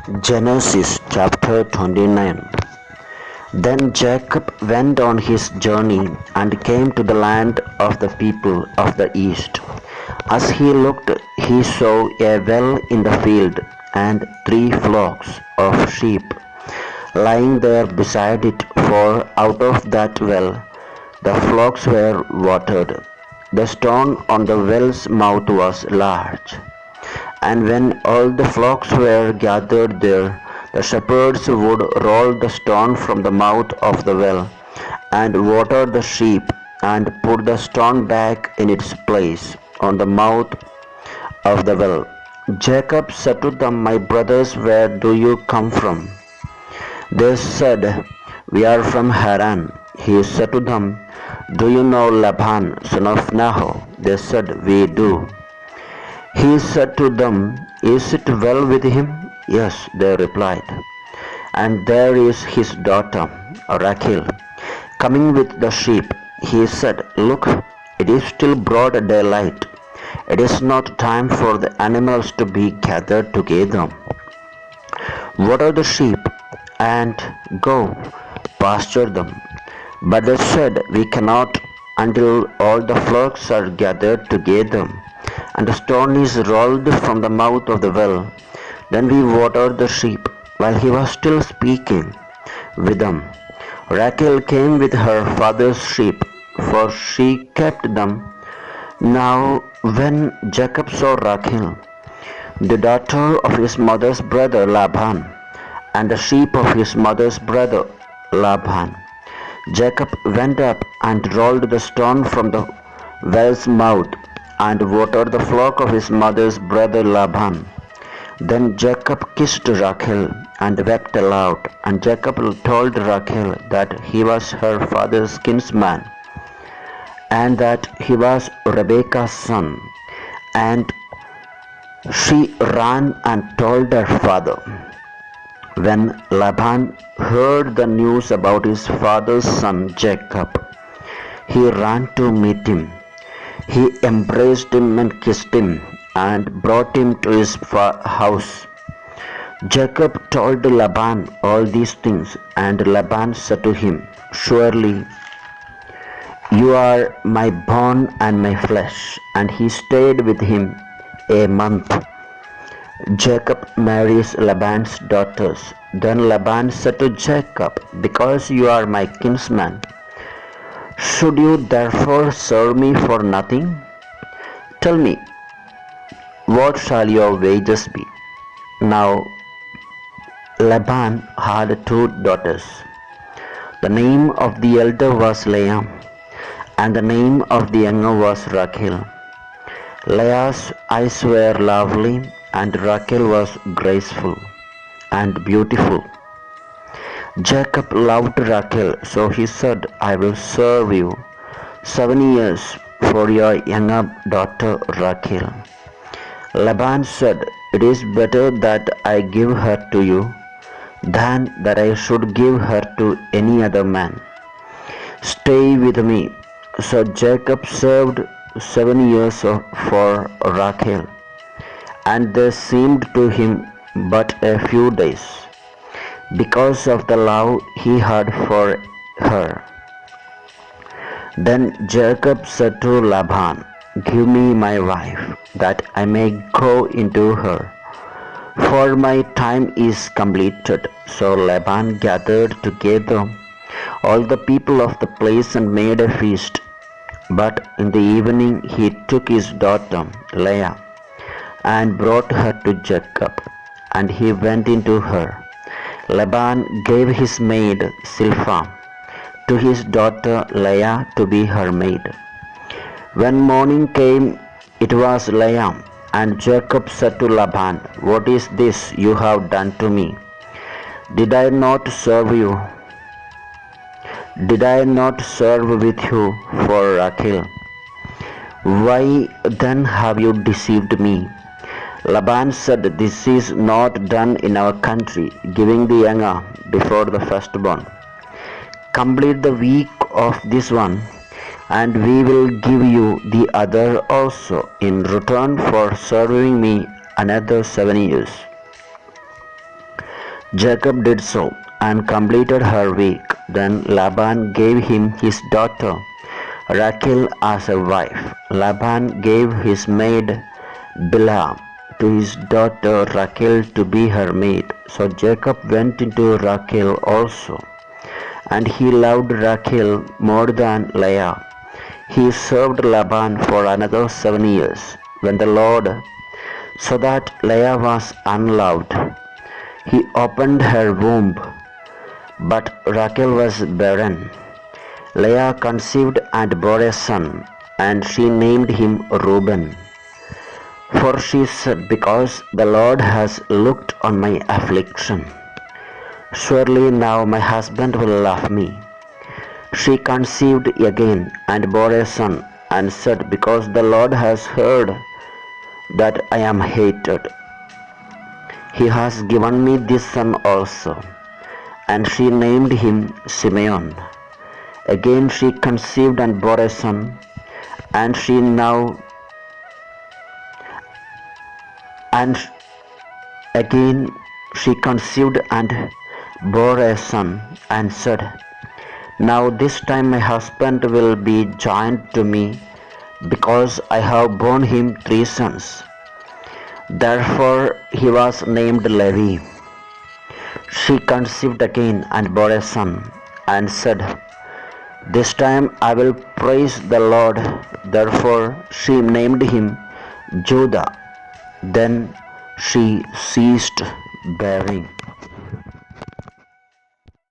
Genesis chapter 29. Then Jacob went on his journey and came to the land of the people of the east. As he looked, he saw a well in the field and 3 flocks of sheep lying there beside it, for out of that well the flocks were watered. The stone on the well's mouth was large. And when all the flocks were gathered there, the shepherds would roll the stone from the mouth of the well, and water the sheep, and put the stone back in its place on the mouth of the well. Jacob said to them, "My brothers, where do you come from?" They said, "We are from Haran." He said to them, "Do you know Laban, son of Nahor?" They said, "We do." He said to them, "Is it well with him?" "Yes," they replied. "And there is his daughter, Rachel, coming with the sheep." He said, "Look, it is still broad daylight. It is not time for the animals to be gathered together. Water the sheep and go pasture them." But they said, "We cannot until all the flocks are gathered together and the stone is rolled from the mouth of the well. Then we watered the sheep." While he was still speaking with them, Rachel came with her father's sheep, for she kept them. Now when Jacob saw Rachel, the daughter of his mother's brother Laban, and the sheep of his mother's brother Laban, Jacob went up and rolled the stone from the well's mouth and watered the flock of his mother's brother Laban. Then Jacob kissed Rachel and wept aloud, and Jacob told Rachel that he was her father's kinsman, and that he was Rebekah's son. And she ran and told her father. When Laban heard the news about his father's son Jacob, he ran to meet him. He embraced him and kissed him and brought him to his house. Jacob told Laban all these things, and Laban said to him, "Surely you are my bone and my flesh." And he stayed with him a month. Jacob marries Laban's daughters. Then Laban said to Jacob, "Because you are my kinsman, should you therefore serve me for nothing? Tell me, what shall your wages be?" Now Laban had 2 daughters. The name of the elder was Leah, and the name of the younger was Rachel. Leah's eyes were lovely, and Rachel was graceful and beautiful. Jacob loved Rachel, so he said, "I will serve you 7 years for your younger daughter Rachel." Laban said, "It is better that I give her to you than that I should give her to any other man. Stay with me." So Jacob served 7 years for Rachel, and they seemed to him but a few days, because of the love he had for her. Then Jacob said to Laban, "Give me my wife, that I may go into her, for my time is completed." So Laban gathered together all the people of the place and made a feast. But in the evening he took his daughter Leah and brought her to Jacob, and he went into her. Laban gave his maid Zilpah to his daughter Leah to be her maid. When morning came, it was Leah, and Jacob said to Laban, "What is this you have done to me? Did I not serve you? Did I not serve with you for Rachel? Why then have you deceived me?" Laban said, "This is not done in our country, giving the younger before the firstborn. Complete the week of this one, and we will give you the other also in return for serving me another 7 years." Jacob did so and completed her week. Then Laban gave him his daughter Rachel as a wife. Laban gave his maid Bilhah to his daughter Rachel to be her maid. So Jacob went into Rachel also, and he loved Rachel more than Leah. He served Laban for another 7 years. When the Lord saw that Leah was unloved, he opened her womb, but Rachel was barren. Leah conceived and bore a son, and she named him Reuben. For she said, because the Lord has looked on my affliction, surely now my husband will love me. She conceived again and bore a son, and said, because the Lord has heard that I am hated, he has given me this son also. And she named him Simeon. Again she conceived and bore a son, and again she conceived and bore a son, and said, now this time my husband will be joined to me, because I have borne him 3 sons. Therefore he was named Levi. She conceived again and bore a son, and said, this time I will praise the Lord. Therefore she named him Judah. Then she ceased bearing.